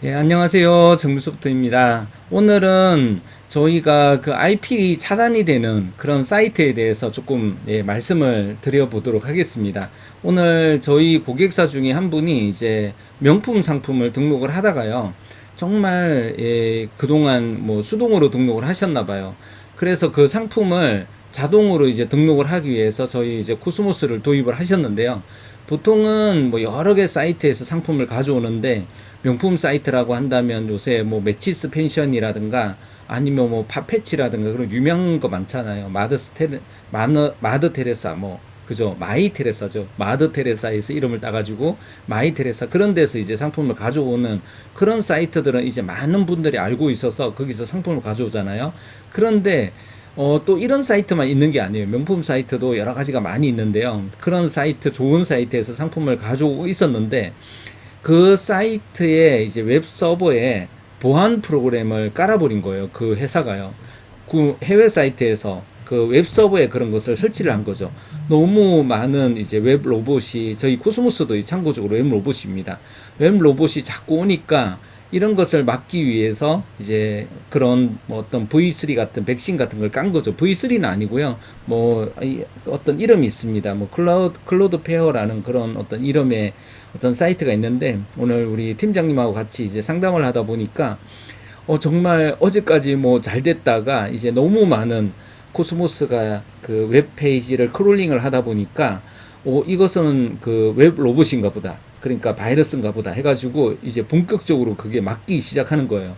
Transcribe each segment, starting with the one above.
예, 안녕하세요. 정밀소프트입니다. 오늘은 저희가 그 IP 차단이 되는 그런 사이트에 대해서 조금 말씀을 드려보도록 하겠습니다. 오늘 저희 고객사 중에 한 분이 이제 명품 상품을 등록을 하다가요. 정말 그동안 뭐 수동으로 등록을 하셨나 봐요. 그래서 그 상품을 자동으로 이제 등록을 하기 위해서 저희 이제 코스모스를 도입을 하셨는데요. 보통은 뭐 여러 개 사이트에서 상품을 가져오는데 명품 사이트라고 한다면 요새 뭐 매치스 펜션이라든가 아니면 뭐 파페치라든가 그런 유명한 거 많잖아요. 마드 테레사 뭐 그죠? 마이 테레사죠. 마드 테레사에서 이름을 따가지고 마이 테레사 그런 데서 이제 상품을 가져오는 그런 사이트들은 이제 많은 분들이 알고 있어서 거기서 상품을 가져오잖아요. 그런데 또 이런 사이트만 있는 게 아니에요. 명품 사이트도 여러 가지가 많이 있는데요. 그런 사이트, 좋은 사이트에서 상품을 가져오고 있었는데, 그 사이트에 이제 웹 서버에 보안 프로그램을 깔아버린 거예요. 그 회사가요. 그 해외 사이트에서 그 웹 서버에 그런 것을 설치를 한 거죠. 너무 많은 이제 웹 로봇이 저희 코스모스도 참고적으로 웹 로봇입니다. 웹 로봇이 자꾸 오니까 이런 것을 막기 위해서 이제 그런 뭐 어떤 V3 같은 백신 같은 걸 깐 거죠. V3는 아니고요. 뭐 어떤 이름이 있습니다. 뭐 클로드 페어라는 그런 어떤 이름의 어떤 사이트가 있는데 오늘 우리 팀장님하고 같이 이제 상담을 하다 보니까 정말 어제까지 뭐 잘 됐다가 이제 너무 많은 코스모스가 그 웹페이지를 크롤링을 하다 보니까 이것은 그 웹 로봇인가 보다. 그러니까 바이러스인가 보다 해가지고 이제 본격적으로 그게 막기 시작하는 거예요.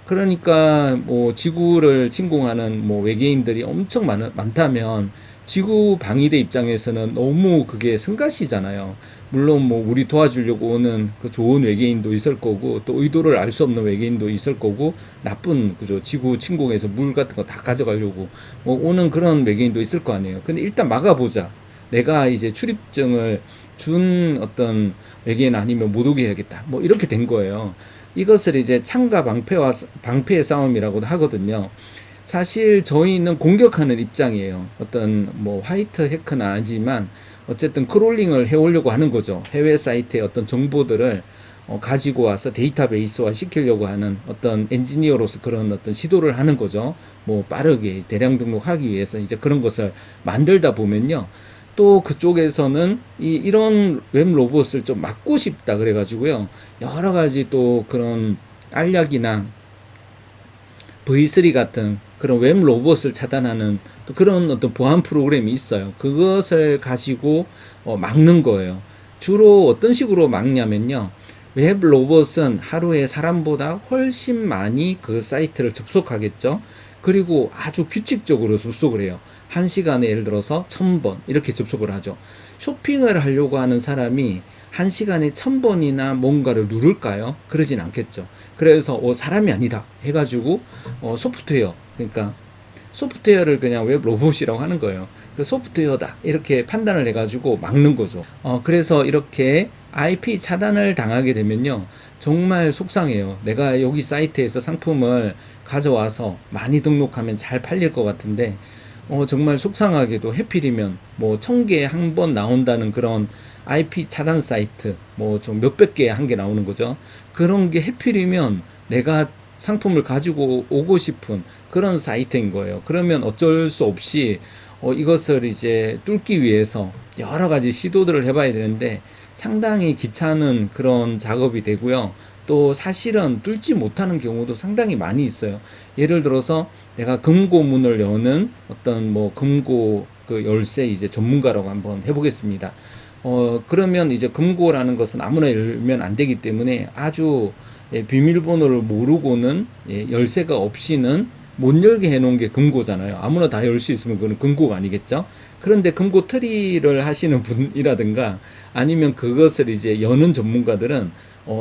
그러니까 뭐 지구를 침공하는 뭐 외계인들이 엄청 많다면 지구 방위대 입장에서는 너무 그게 성가시잖아요. 물론 뭐 우리 도와주려고 오는 그 좋은 외계인도 있을 거고 또 의도를 알 수 없는 외계인도 있을 거고 나쁜 그죠 지구 침공해서 물 같은 거 다 가져가려고 뭐 오는 그런 외계인도 있을 거 아니에요. 근데 일단 막아보자. 내가 이제 출입증을 준 어떤 외계인 아니면 못 오게 해야겠다. 뭐 이렇게 된 거예요. 이것을 이제 창과 방패의 싸움이라고도 하거든요. 사실 저희는 공격하는 입장이에요. 어떤 뭐 화이트 해커는 아니지만 어쨌든 크롤링을 해오려고 하는 거죠. 해외 사이트의 어떤 정보들을 가지고 와서 데이터베이스화 시키려고 하는 어떤 엔지니어로서 그런 어떤 시도를 하는 거죠. 뭐 빠르게 대량 등록하기 위해서 이제 그런 것을 만들다 보면요. 또 그쪽에서는 이런 웹 로봇을 좀 막고 싶다 그래가지고요. 여러 가지 또 그런 알약이나 V3 같은 그런 웹 로봇을 차단하는 또 그런 어떤 보안 프로그램이 있어요. 그것을 가지고 막는 거예요. 주로 어떤 식으로 막냐면요. 웹 로봇은 하루에 사람보다 훨씬 많이 그 사이트를 접속하겠죠. 그리고 아주 규칙적으로 접속을 해요. 한 시간에 예를 들어서 1000번 이렇게 접속을 하죠. 쇼핑을 하려고 하는 사람이 한 시간에 1000번이나 뭔가를 누를까요? 그러진 않겠죠. 그래서 사람이 아니다 해가지고 소프트웨어 그러니까 소프트웨어를 그냥 웹 로봇이라고 하는 거예요. 그 소프트웨어다 이렇게 판단을 해가지고 막는 거죠. 그래서 이렇게 IP 차단을 당하게 되면요 정말 속상해요. 내가 여기 사이트에서 상품을 가져와서 많이 등록하면 잘 팔릴 것 같은데 정말 속상하게도 해필이면 뭐 1000개에 한 번 나온다는 그런 IP 차단 사이트 뭐 좀 몇백 개에 한 개 나오는 거죠. 그런 게 해필이면 내가 상품을 가지고 오고 싶은 그런 사이트인 거예요. 그러면 어쩔 수 없이 이것을 이제 뚫기 위해서 여러 가지 시도들을 해봐야 되는데 상당히 귀찮은 그런 작업이 되고요. 또 사실은 뚫지 못하는 경우도 상당히 많이 있어요. 예를 들어서 내가 금고문을 여는 어떤 뭐 금고 그 열쇠 이제 전문가라고 한번 해보겠습니다. 그러면 이제 금고라는 것은 아무나 열면 안 되기 때문에 아주 비밀번호를 모르고는 열쇠가 없이는 못 열게 해놓은 게 금고잖아요. 아무나 다 열 수 있으면 그건 금고가 아니겠죠? 그런데 금고 트리를 하시는 분이라든가 아니면 그것을 이제 여는 전문가들은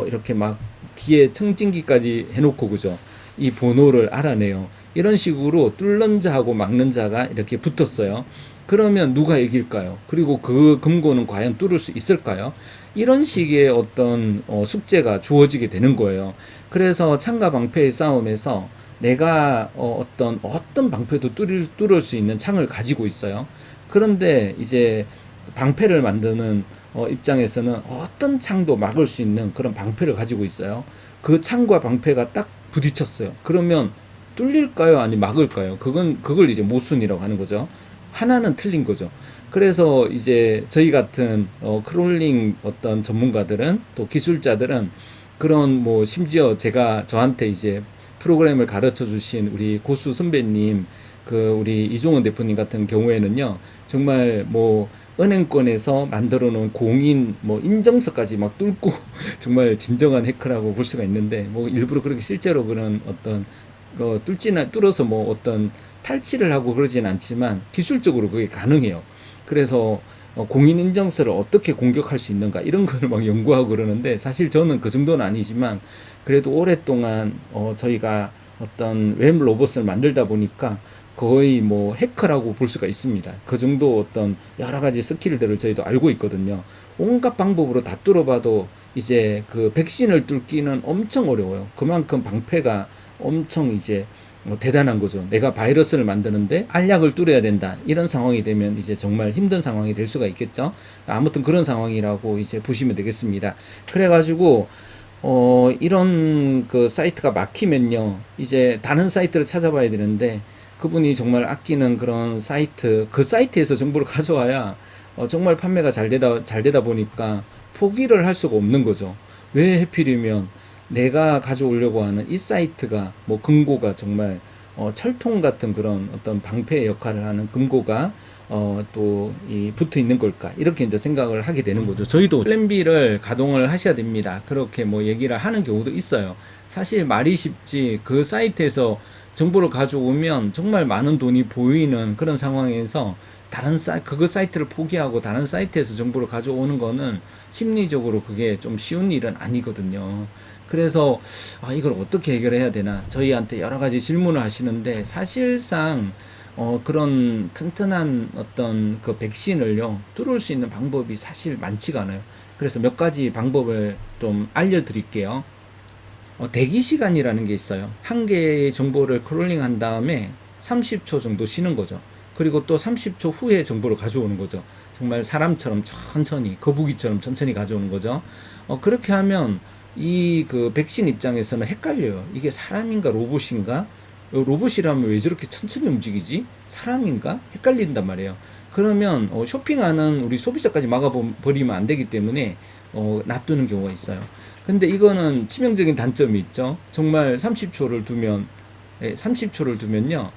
이렇게 막 뒤에 청진기까지 해놓고 그죠? 이 번호를 알아내요. 이런 식으로 뚫는 자하고 막는 자가 이렇게 붙었어요. 그러면 누가 이길까요? 그리고 그 금고는 과연 뚫을 수 있을까요? 이런 식의 어떤 숙제가 주어지게 되는 거예요. 그래서 창과 방패의 싸움에서 내가 어떤 방패도 뚫을 수 있는 창을 가지고 있어요. 그런데 이제 방패를 만드는 입장에서는 어떤 창도 막을 수 있는 그런 방패를 가지고 있어요. 그 창과 방패가 딱 부딪혔어요. 그러면 뚫릴까요? 아니 막을까요? 그걸 이제 모순이라고 하는 거죠. 하나는 틀린 거죠. 그래서 이제 저희 같은 크롤링 어떤 전문가들은 또 기술자들은 그런 뭐 심지어 제가 저한테 이제 프로그램을 가르쳐 주신 우리 고수 선배님 그 우리 이종원 대표님 같은 경우에는요 정말 뭐 은행권에서 만들어 놓은 공인 뭐 인증서까지 막 뚫고 정말 진정한 해커라고 볼 수가 있는데 뭐 일부러 그렇게 실제로 그런 어떤 뚫어서 뭐 어떤 탈취를 하고 그러진 않지만 기술적으로 그게 가능해요. 그래서 공인인증서를 어떻게 공격할 수 있는가 이런 걸 막 연구하고 그러는데 사실 저는 그 정도는 아니지만 그래도 오랫동안 저희가 어떤 웹 로봇을 만들다 보니까 거의 뭐 해커라고 볼 수가 있습니다. 그 정도 어떤 여러 가지 스킬들을 저희도 알고 있거든요. 온갖 방법으로 다 뚫어봐도 이제 그 백신을 뚫기는 엄청 어려워요. 그만큼 방패가 엄청 이제 대단한 거죠. 내가 바이러스를 만드는데 알약을 뚫어야 된다. 이런 상황이 되면 이제 정말 힘든 상황이 될 수가 있겠죠. 아무튼 그런 상황이라고 이제 보시면 되겠습니다. 그래가지고 이런 그 사이트가 막히면요. 이제 다른 사이트를 찾아봐야 되는데 그분이 정말 아끼는 그런 사이트, 그 사이트에서 정보를 가져와야 정말 판매가 잘 되다 보니까 포기를 할 수가 없는 거죠. 왜 하필이면 내가 가져오려고 하는 이 사이트가 뭐 금고가 정말 철통 같은 그런 어떤 방패 역할을 하는 금고가 또 이 붙어 있는 걸까 이렇게 이제 생각을 하게 되는 거죠. 저희도 플랜 B를 가동을 하셔야 됩니다. 그렇게 뭐 얘기를 하는 경우도 있어요. 사실 말이 쉽지 그 사이트에서 정보를 가져오면 정말 많은 돈이 보이는 그런 상황에서 그거 사이트를 포기하고 다른 사이트에서 정보를 가져오는 거는 심리적으로 그게 좀 쉬운 일은 아니거든요. 그래서 이걸 어떻게 해결해야 되나 저희한테 여러 가지 질문을 하시는데 사실상 그런 튼튼한 어떤 그 백신을요 뚫을 수 있는 방법이 사실 많지가 않아요. 그래서 몇 가지 방법을 좀 알려드릴게요. 대기 시간이라는 게 있어요. 한 개의 정보를 크롤링 한 다음에 30초 정도 쉬는 거죠. 그리고 또 30초 후에 정보를 가져오는 거죠. 정말 사람처럼 천천히, 거북이처럼 천천히 가져오는 거죠. 그렇게 하면 이 그 백신 입장에서는 헷갈려요. 이게 사람인가 로봇인가? 로봇이라면 왜 저렇게 천천히 움직이지? 사람인가? 헷갈린단 말이에요. 그러면 쇼핑하는 우리 소비자까지 막아버리면 안 되기 때문에 놔두는 경우가 있어요. 근데 이거는 치명적인 단점이 있죠. 정말 30초를 두면, 30초를 두면요,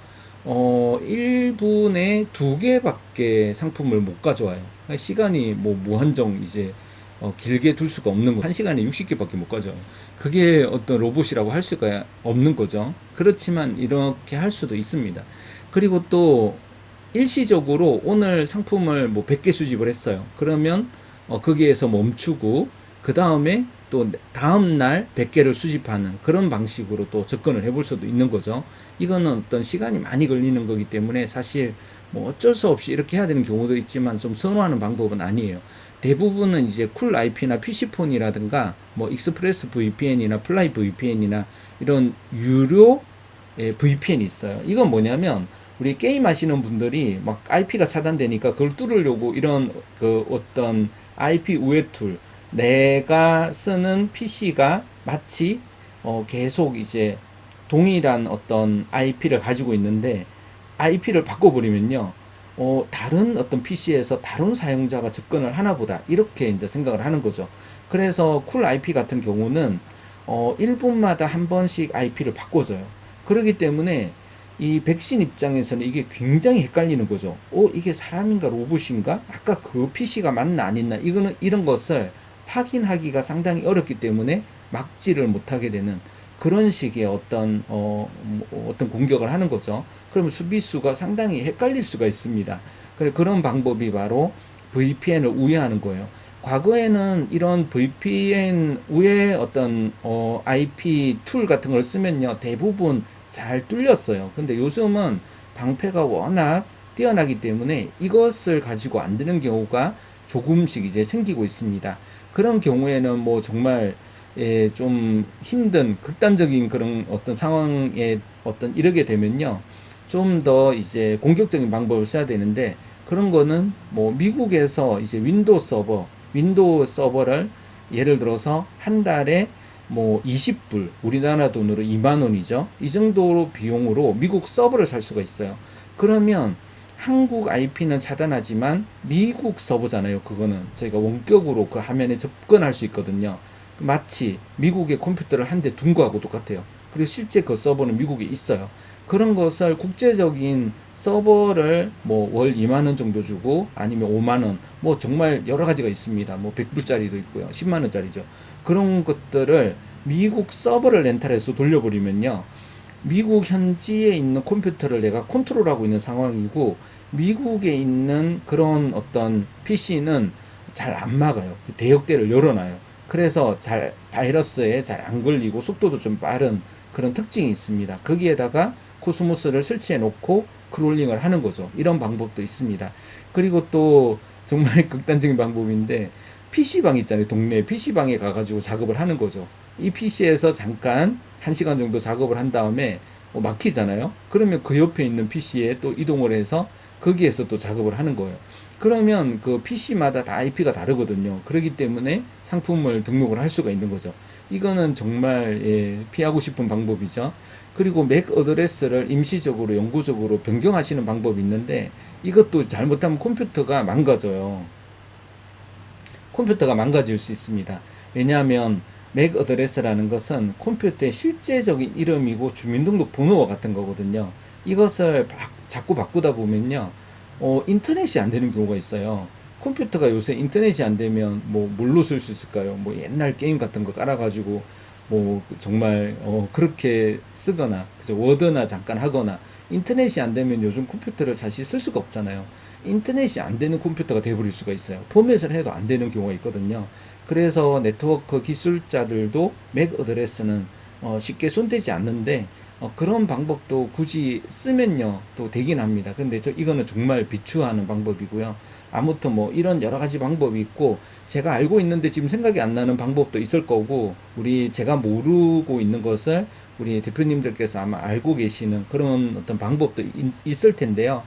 1분에 2개밖에 상품을 못 가져와요. 시간이 뭐 무한정 이제 길게 둘 수가 없는 거. 1시간에 60개밖에 못 가져와요. 그게 어떤 로봇이라고 할 수가 없는 거죠. 그렇지만 이렇게 할 수도 있습니다. 그리고 또 일시적으로 오늘 상품을 뭐 100개 수집을 했어요. 그러면 거기에서 멈추고 그 다음에 또 다음 날 100개를 수집하는 그런 방식으로 또 접근을 해볼 수도 있는 거죠. 이거는 어떤 시간이 많이 걸리는 거기 때문에 사실 뭐 어쩔 수 없이 이렇게 해야 되는 경우도 있지만 좀 선호하는 방법은 아니에요. 대부분은 이제 쿨 IP나 PC폰이라든가 뭐 익스프레스 VPN이나 플라이 VPN이나 이런 유료 VPN이 있어요. 이건 뭐냐면 우리 게임 하시는 분들이 막 IP가 차단되니까 그걸 뚫으려고 이런 그 어떤 IP 우회 툴 내가 쓰는 PC가 마치 계속 이제 동일한 어떤 IP를 가지고 있는데 IP를 바꿔버리면요. 다른 어떤 PC에서 다른 사용자가 접근을 하나 보다. 이렇게 이제 생각을 하는 거죠. 그래서 쿨 IP 같은 경우는 1분마다 한 번씩 IP를 바꿔줘요. 그렇기 때문에 이 백신 입장에서는 이게 굉장히 헷갈리는 거죠. 이게 사람인가 로봇인가? 아까 그 PC가 맞나 아니나? 이런 것을 확인하기가 상당히 어렵기 때문에 막지를 못하게 되는 그런 식의 어떤 공격을 하는 거죠. 그러면 수비수가 상당히 헷갈릴 수가 있습니다. 그런 방법이 바로 VPN을 우회하는 거예요. 과거에는 이런 VPN 우회 어떤 IP 툴 같은 걸 쓰면요 대부분 잘 뚫렸어요. 근데 요즘은 방패가 워낙 뛰어나기 때문에 이것을 가지고 안 되는 경우가 조금씩 이제 생기고 있습니다. 그런 경우에는 뭐 정말 좀 힘든 극단적인 그런 어떤 상황에 이르게 되면요 좀 더 이제 공격적인 방법을 써야 되는데 그런 거는 뭐 미국에서 이제 윈도우 서버를 예를 들어서 한 달에 뭐 20불, 우리나라 돈으로 2만 원이죠. 이 정도로 비용으로 미국 서버를 살 수가 있어요. 그러면 한국 IP는 차단하지만 미국 서버잖아요. 그거는 저희가 원격으로 그 화면에 접근할 수 있거든요. 마치 미국의 컴퓨터를 한 대 둔 거하고 똑같아요. 그리고 실제 그 서버는 미국에 있어요. 그런 것을 국제적인 서버를 뭐 월 2만 원 정도 주고 아니면 5만 원, 뭐 정말 여러 가지가 있습니다. 뭐 100불짜리도 있고요. 10만 원짜리죠. 그런 것들을 미국 서버를 렌탈해서 돌려버리면요. 미국 현지에 있는 컴퓨터를 내가 컨트롤하고 있는 상황이고 미국에 있는 그런 어떤 PC는 잘 안 막아요. 대역대를 열어놔요. 그래서 잘 바이러스에 잘 안 걸리고 속도도 좀 빠른 그런 특징이 있습니다. 거기에다가 코스모스를 설치해 놓고 크롤링을 하는 거죠. 이런 방법도 있습니다. 그리고 또 정말 극단적인 방법인데 PC방 있잖아요. 동네 PC방에 가가지고 작업을 하는 거죠. 이 PC에서 잠깐 1시간 정도 작업을 한 다음에 막히잖아요. 그러면 그 옆에 있는 PC에 또 이동을 해서 거기에서 또 작업을 하는 거예요. 그러면 그 PC마다 다 IP가 다르거든요. 그렇기 때문에 상품을 등록을 할 수가 있는 거죠. 이거는 정말 피하고 싶은 방법이죠. 그리고 맥 어드레스를 임시적으로 영구적으로 변경하시는 방법이 있는데 이것도 잘못하면 컴퓨터가 망가져요. 컴퓨터가 망가질 수 있습니다. 왜냐하면 맥 어드레스라는 것은 컴퓨터의 실제적인 이름이고 주민등록 번호와 같은 거거든요. 이것을 자꾸 바꾸다 보면요, 인터넷이 안 되는 경우가 있어요. 컴퓨터가 요새 인터넷이 안 되면 뭐 뭘로 쓸 수 있을까요? 뭐 옛날 게임 같은 거 깔아가지고 뭐 정말 그렇게 쓰거나 그죠? 워드나 잠깐 하거나 인터넷이 안 되면 요즘 컴퓨터를 사실 쓸 수가 없잖아요. 인터넷이 안 되는 컴퓨터가 돼버릴 수가 있어요. 포맷을 해도 안 되는 경우가 있거든요. 그래서 네트워크 기술자들도 맥 어드레스는 쉽게 손대지 않는데 그런 방법도 굳이 쓰면요 또 되긴 합니다. 근데 이거는 정말 비추하는 방법이고요. 아무튼 뭐 이런 여러 가지 방법이 있고 제가 알고 있는데 지금 생각이 안 나는 방법도 있을 거고 제가 모르고 있는 것을 우리 대표님들께서 아마 알고 계시는 그런 어떤 방법도 있을 텐데요.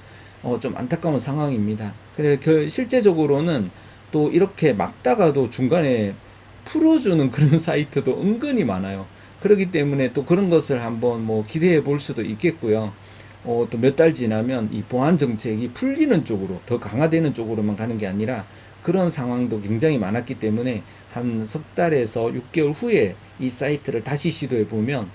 좀 안타까운 상황입니다. 그래 실제적으로는 또 이렇게 막다가도 중간에 풀어주는 그런 사이트도 은근히 많아요. 그렇기 때문에 또 그런 것을 한번 뭐 기대해 볼 수도 있겠고요. 또 몇 달 지나면 이 보안 정책이 풀리는 쪽으로 더 강화되는 쪽으로만 가는 게 아니라 그런 상황도 굉장히 많았기 때문에 한 석 달에서 6개월 후에 이 사이트를 다시 시도해 보면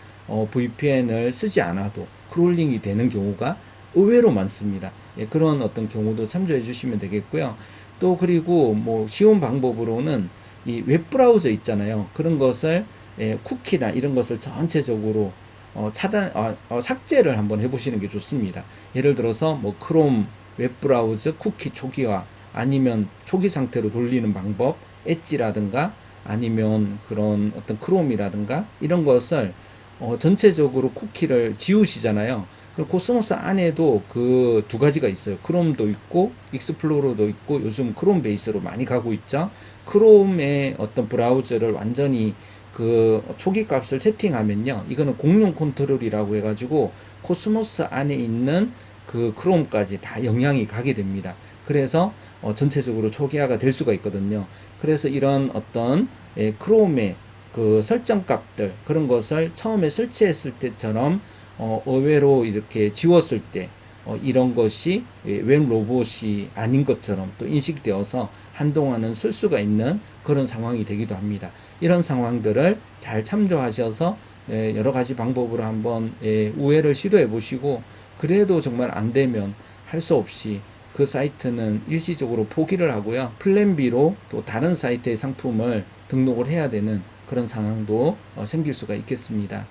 VPN을 쓰지 않아도 크롤링이 되는 경우가 의외로 많습니다. 예, 그런 어떤 경우도 참조해 주시면 되겠고요. 또 그리고 뭐 쉬운 방법으로는 이 웹브라우저 있잖아요. 그런 것을 쿠키나 이런 것을 전체적으로 삭제를 한번 해보시는 게 좋습니다. 예를 들어서 뭐 크롬 웹브라우저 쿠키 초기화 아니면 초기 상태로 돌리는 방법, 엣지라든가 아니면 그런 어떤 크롬이라든가 이런 것을 전체적으로 쿠키를 지우시잖아요. 그리고 코스모스 안에도 그 두 가지가 있어요. 크롬도 있고 익스플로러도 있고 요즘 크롬 베이스로 많이 가고 있죠. 크롬의 어떤 브라우저를 완전히 그 초기 값을 세팅하면요. 이거는 공룡 컨트롤이라고 해가지고 코스모스 안에 있는 그 크롬까지 다 영향이 가게 됩니다. 그래서 전체적으로 초기화가 될 수가 있거든요. 그래서 이런 어떤 크롬의 그 설정 값들 그런 것을 처음에 설치했을 때처럼 의외로 이렇게 지웠을 때 이런 것이 웹 로봇이 아닌 것처럼 또 인식되어서 한동안은 쓸 수가 있는 그런 상황이 되기도 합니다. 이런 상황들을 잘 참조하셔서 여러 가지 방법으로 한번 우회를 시도해 보시고 그래도 정말 안 되면 할 수 없이 그 사이트는 일시적으로 포기를 하고요. 플랜 B로 또 다른 사이트의 상품을 등록을 해야 되는 그런 상황도 생길 수가 있겠습니다.